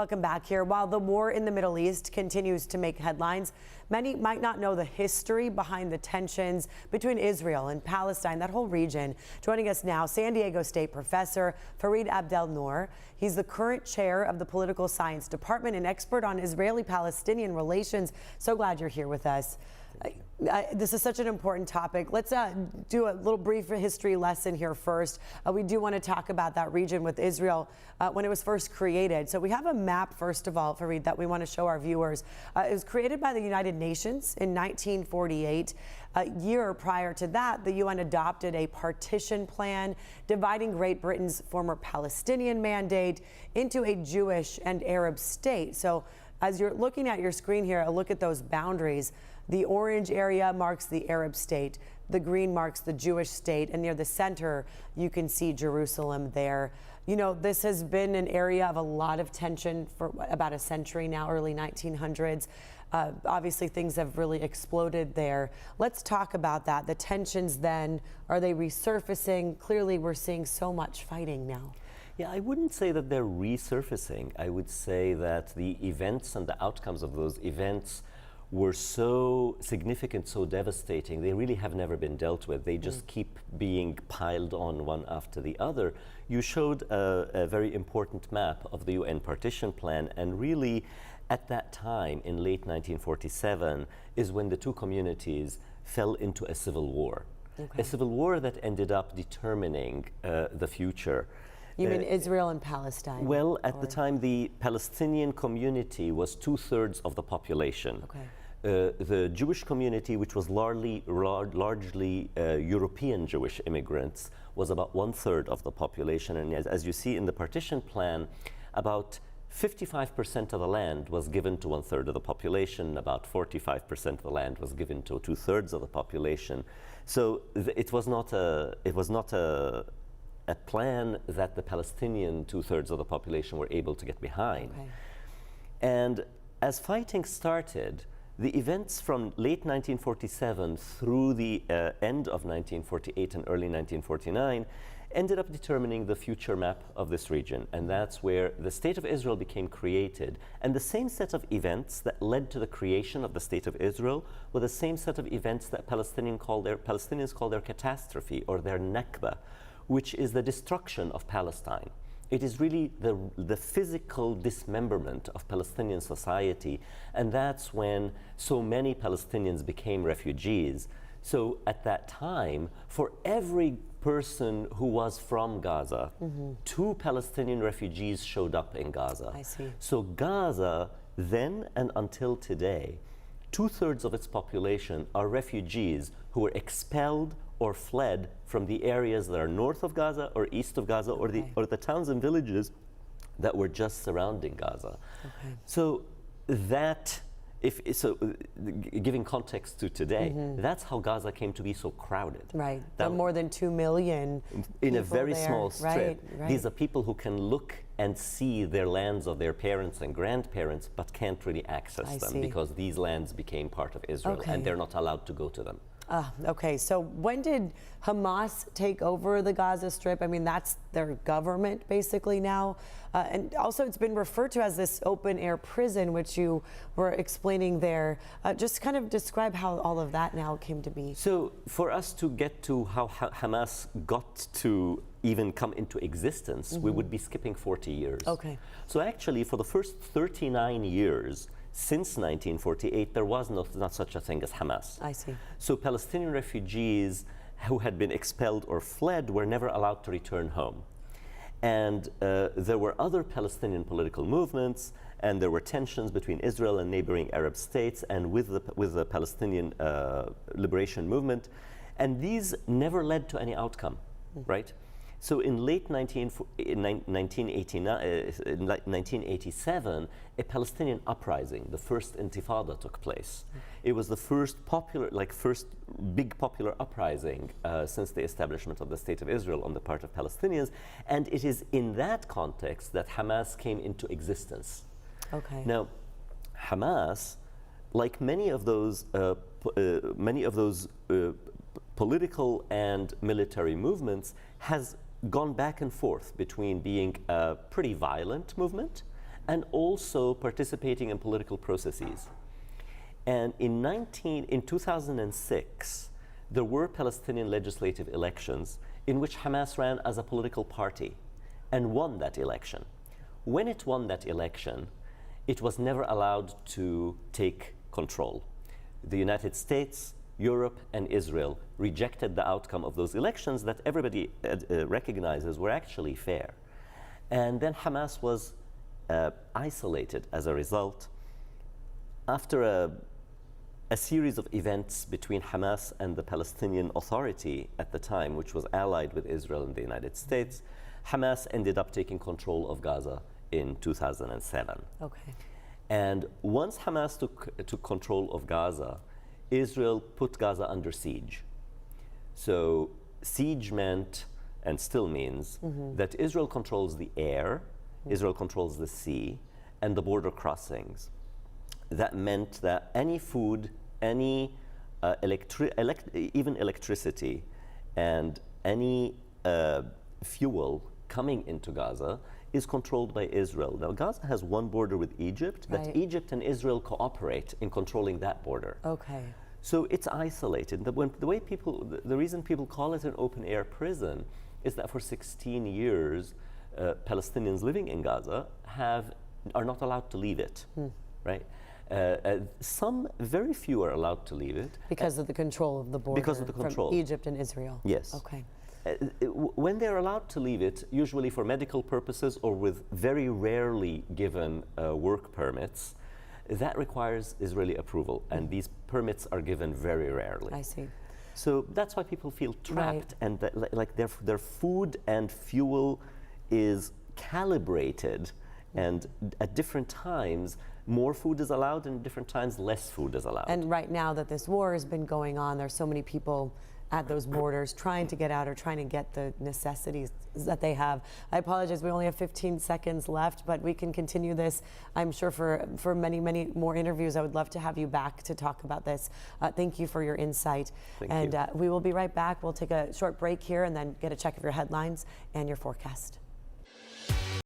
Welcome back here. While the war in the Middle East continues to make headlines, many might not know the history behind the tensions between Israel and Palestine, that whole region. Joining us now, San Diego State professor Fareed Abdel-Nour. He's the current chair of the Political Science Department and expert on Israeli-Palestinian relations. So glad you're here with us. This is such an important topic. Let's do a little brief history lesson here first. We do want to talk about that region with Israel when it was first created. So we have a map, first of all, Fareed, that we want to show our viewers. It was created by the United Nations in 1948. A year prior to that, the UN adopted a Partition Plan dividing Great Britain's former Palestinian mandate into a Jewish and Arab state. So as you're looking at your screen here, a look at those boundaries. The orange area marks the Arab state, the green marks the Jewish state, and near the center, you can see Jerusalem there. You know, this has been an area of a lot of tension for about a century now, early 1900s. Obviously, things have really exploded there. Let's talk about that. The tensions then, are they resurfacing? Clearly, we're seeing so much fighting now. Yeah, I wouldn't say that they're resurfacing. I would say that the events and the outcomes of those events were so significant, so devastating, they really have never been dealt with. They just keep being piled on one after the other. You showed a very important map of the UN Partition Plan, and really at that time, in late 1947, is when the two communities fell into a civil war. Okay. A civil war that ended up determining the future. You mean Israel and Palestine? Well, at the time, the Palestinian community was 2/3 of the population. Okay. The Jewish community, which was largely European Jewish immigrants, was about 1/3 of the population. And as you see in the Partition Plan, about 55% of the land was given to 1/3 of the population. About 45% of the land was given to 2/3 of the population. So it was not a plan that the Palestinian 2/3 of the population were able to get behind. Okay. And as fighting started, the events from late 1947 through the end of 1948 and early 1949 ended up determining the future map of this region. And that's where the State of Israel became created. And the same set of events that led to the creation of the State of Israel were the same set of events that Palestinians call their catastrophe, or their Nakba, which is the destruction of Palestine. It is really the physical dismemberment of Palestinian society, and that's when so many Palestinians became refugees. So at that time, for every person who was from Gaza, 2 Palestinian refugees showed up in Gaza. I see. So Gaza, then and until today, 2/3 of its population are refugees who were expelled or fled from the areas that are north of Gaza or east of Gaza, or the towns and villages that were just surrounding Gaza. Okay. So that, giving context to today, that's how Gaza came to be so crowded. Right. There are more than 2 million in a very there. small strip. Right. These are people who can look and see their lands of their parents and grandparents, but can't really access them because these lands became part of Israel, and they're not allowed to go to them. Okay, so when did Hamas take over the Gaza Strip? I mean, that's their government basically now. And also it's been referred to as this open-air prison, which you were explaining there. Just kind of describe how all of that now came to be. So for us to get to how Hamas got to even come into existence, we would be skipping 40 years. Okay. So actually, for the first 39 years, since 1948, there was not such a thing as Hamas. I see. So Palestinian refugees who had been expelled or fled were never allowed to return home. And there were other Palestinian political movements, and there were tensions between Israel and neighboring Arab states and with the Palestinian liberation movement. And these never led to any outcome, right? So in late 1987, a Palestinian uprising, the first Intifada, took place. It was the first big popular uprising since the establishment of the State of Israel on the part of Palestinians, and it is in that context that Hamas came into existence. Okay. Now, Hamas, like many of those political and military movements, has gone back and forth between being a pretty violent movement and also participating in political processes. And in 2006, there were Palestinian legislative elections in which Hamas ran as a political party and won that election. When it won that election, it was never allowed to take control. The United States, Europe, and Israel rejected the outcome of those elections that everybody recognizes were actually fair. And then Hamas was isolated as a result. After a series of events between Hamas and the Palestinian Authority at the time, which was allied with Israel and the United States, Hamas ended up taking control of Gaza in 2007. Okay. And once Hamas took control of Gaza, Israel put Gaza under siege. So siege meant, and still means, that Israel controls the air, Israel controls the sea, and the border crossings. That meant that any food, any even electricity, and any fuel coming into Gaza is controlled by Israel. Now, Gaza has one border with Egypt, right. but Egypt and Israel cooperate in controlling that border. Okay. So it's isolated. The reason people call it an open-air prison is that for 16 years, Palestinians living in Gaza are not allowed to leave it, right? Very few are allowed to leave it. Because of the control of the border. Because of the control. From Egypt and Israel. Yes. Okay. When they're allowed to leave it, usually for medical purposes or with very rarely given work permits, that requires Israeli approval, and these permits are given very rarely. I see. So that's why people feel trapped, Right. and like their food and fuel is calibrated, and at different times more food is allowed, and at different times less food is allowed. And right now that this war has been going on, there's so many people at those borders trying to get out or trying to get the necessities that they have. I apologize, we only have 15 seconds left, but we can continue this, I'm sure, for many, many more interviews. I would love to have you back to talk about this. Thank you for your insight. Thank you. We will be right back. We'll take a short break here and then get a check of your headlines and your forecast.